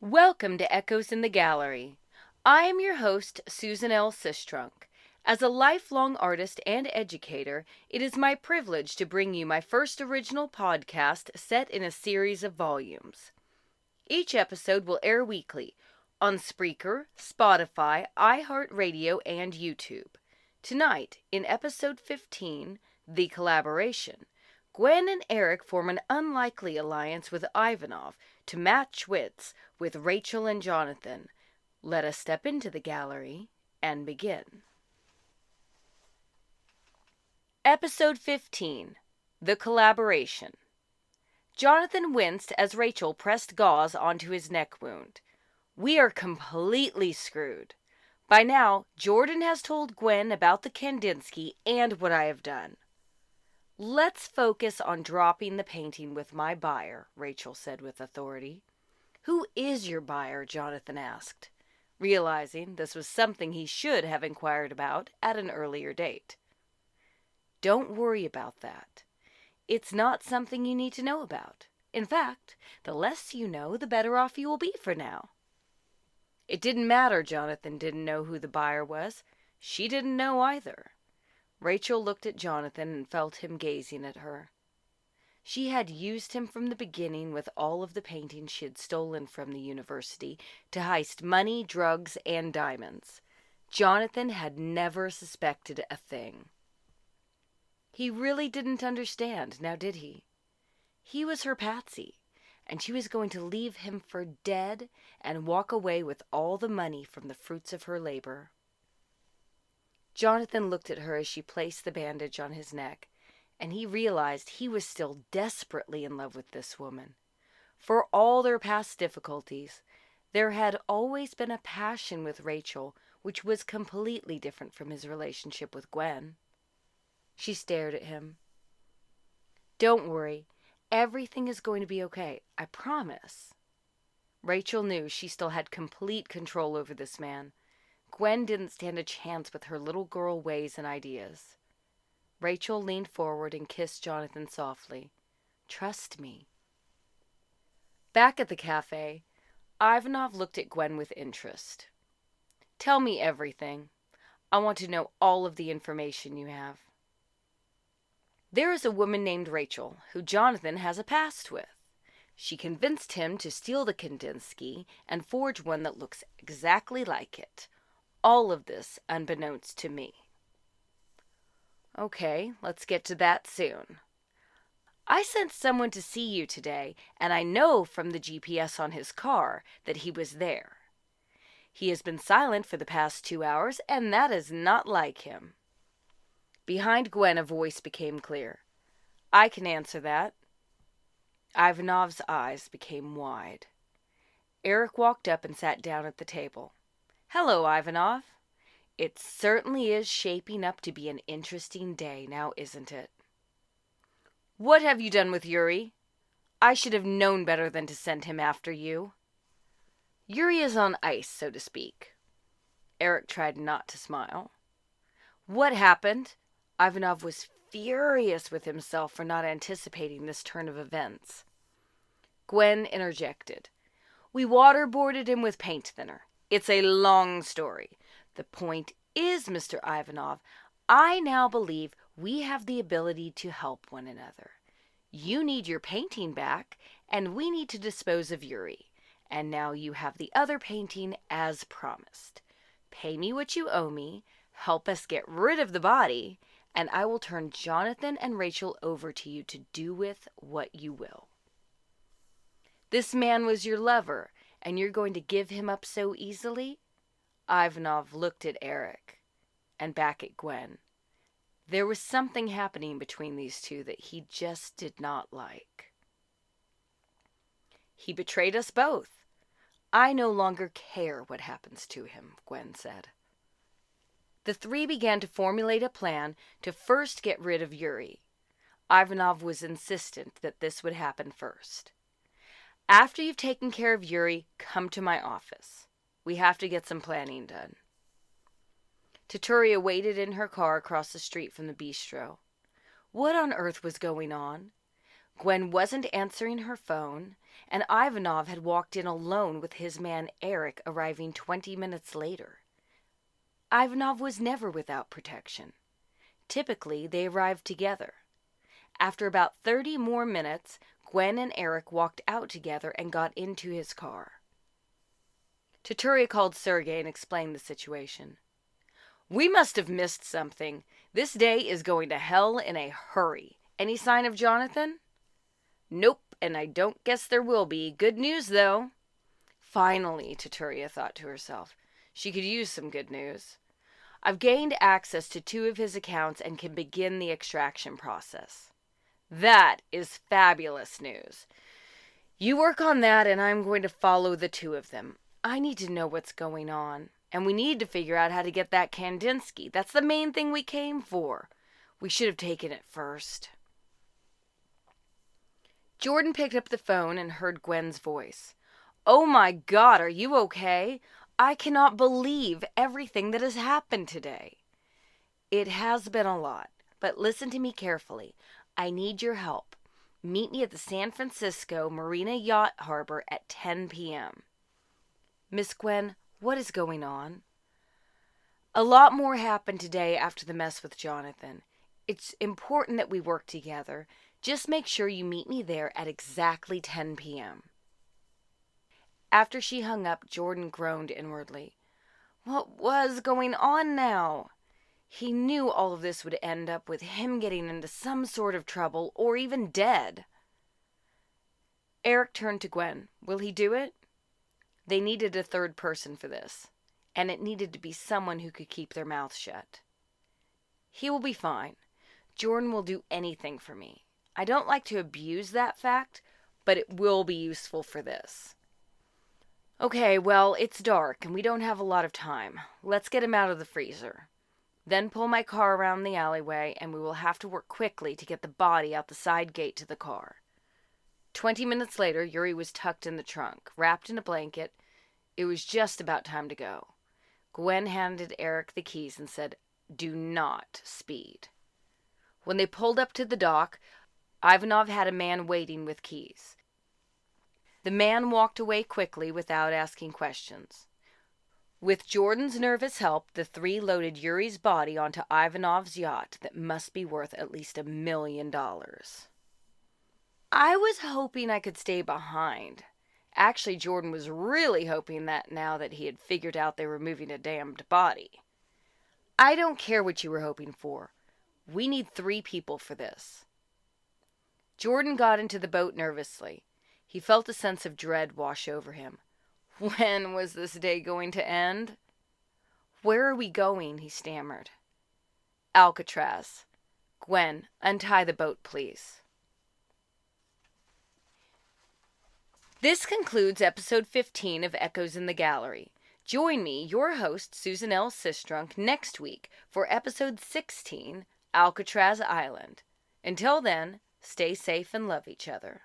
Welcome to Echoes in the Gallery. I am your host, Susan L. Sistrunk. As a lifelong artist and educator, it is my privilege to bring you my first original podcast set in a series of volumes. Each episode will air weekly on Spreaker, Spotify, iHeartRadio, and YouTube. Tonight, in episode 15, The Collaboration, Gwen and Eric form an unlikely alliance with Ivanov to match wits with Rachel and Jonathan. Let us step into the gallery and begin. Episode 15, The Collaboration. Jonathan winced as Rachel pressed gauze onto his neck wound. We are completely screwed. By now, Jordan has told Gwen about the Kandinsky and what I have done. Let's focus on dropping the painting with my buyer, Rachel said with authority. Who is your buyer? Jonathan asked, realizing this was something he should have inquired about at an earlier date. Don't worry about that. It's not something you need to know about. In fact, the less you know, the better off you will be for now. It didn't matter Jonathan didn't know who the buyer was. She didn't know either. Rachel looked at Jonathan and felt him gazing at her. She had used him from the beginning with all of the paintings she had stolen from the university to heist money, drugs, and diamonds. Jonathan had never suspected a thing. He really didn't understand, now did he? He was her patsy, and she was going to leave him for dead and walk away with all the money from the fruits of her labor. Jonathan looked at her as she placed the bandage on his neck, and he realized he was still desperately in love with this woman. For all their past difficulties, there had always been a passion with Rachel which was completely different from his relationship with Gwen. She stared at him. Don't worry, everything is going to be okay, I promise. Rachel knew she still had complete control over this man. Gwen didn't stand a chance with her little girl ways and ideas. Rachel leaned forward and kissed Jonathan softly. Trust me. Back at the cafe, Ivanov looked at Gwen with interest. Tell me everything. I want to know all of the information you have. There is a woman named Rachel who Jonathan has a past with. She convinced him to steal the Kandinsky and forge one that looks exactly like it. All of this unbeknownst to me. Okay, let's get to that soon. I sent someone to see you today, and I know from the GPS on his car that he was there. He has been silent for the past 2 hours, and that is not like him. Behind Gwen, a voice became clear. I can answer that. Ivanov's eyes became wide. Eric walked up and sat down at the table. Hello, Ivanov. It certainly is shaping up to be an interesting day now, isn't it? What have you done with Yuri? I should have known better than to send him after you. Yuri is on ice, so to speak. Eric tried not to smile. What happened? Ivanov was furious with himself for not anticipating this turn of events. Gwen interjected. We waterboarded him with paint thinner. It's a long story. The point is, Mr. Ivanov, I now believe we have the ability to help one another. You need your painting back, and we need to dispose of Yuri. And now you have the other painting as promised. Pay me what you owe me, help us get rid of the body, and I will turn Jonathan and Rachel over to you to do with what you will. This man was your lover, and you're going to give him up so easily? Ivanov looked at Eric and back at Gwen. There was something happening between these two that he just did not like. He betrayed us both. I no longer care what happens to him, Gwen said. The three began to formulate a plan to first get rid of Yuri. Ivanov was insistent that this would happen first. After you've taken care of Yuri, come to my office. We have to get some planning done. Taturia waited in her car across the street from the bistro. What on earth was going on? Gwen wasn't answering her phone, and Ivanov had walked in alone with his man Eric, arriving 20 minutes later. Ivanov was never without protection. Typically, they arrived together. After about 30 more minutes, Gwen and Eric walked out together and got into his car. Tuturia called Sergei and explained the situation. "We must have missed something. This day is going to hell in a hurry. Any sign of Jonathan?" "Nope, and I don't guess there will be. Good news, though." Finally, Tuturia thought to herself. She could use some good news. "I've gained access to 2 of his accounts and can begin the extraction process." "That is fabulous news. You work on that, and I'm going to follow the 2 of them. I need to know what's going on. And we need to figure out how to get that Kandinsky. That's the main thing we came for. We should have taken it first." Jordan picked up the phone and heard Gwen's voice. "Oh my God, are you okay? I cannot believe everything that has happened today." "It has been a lot, but listen to me carefully. I need your help. Meet me at the San Francisco Marina Yacht Harbor at 10 p.m. "Miss Gwen, what is going on?" "A lot more happened today after the mess with Jonathan. It's important that we work together. Just make sure you meet me there at exactly 10 p.m. After she hung up, Jordan groaned inwardly. What was going on now? He knew all of this would end up with him getting into some sort of trouble or even dead. Eric turned to Gwen. Will he do it? They needed a 3rd person for this, and it needed to be someone who could keep their mouth shut. "He will be fine. Jordan will do anything for me. I don't like to abuse that fact, but it will be useful for this." "Okay, well, it's dark and we don't have a lot of time. Let's get him out of the freezer. Then pull my car around the alleyway, and we will have to work quickly to get the body out the side gate to the car." 20 minutes later, Yuri was tucked in the trunk, wrapped in a blanket. It was just about time to go. Gwen handed Eric the keys and said, "Do not speed." When they pulled up to the dock, Ivanov had a man waiting with keys. The man walked away quickly without asking questions. With Jordan's nervous help, the 3 loaded Yuri's body onto Ivanov's yacht that must be worth at least $1 million. I was hoping I could stay behind. Actually, Jordan was really hoping that now that he had figured out they were moving a damned body. I don't care what you were hoping for. We need 3 people for this. Jordan got into the boat nervously. He felt a sense of dread wash over him. When was this day going to end? "Where are we going?" he stammered. "Alcatraz. Gwen, untie the boat, please." This concludes episode 15 of Echoes in the Gallery. Join me, your host, Susan L. Sistrunk, next week for episode 16, Alcatraz Island. Until then, stay safe and love each other.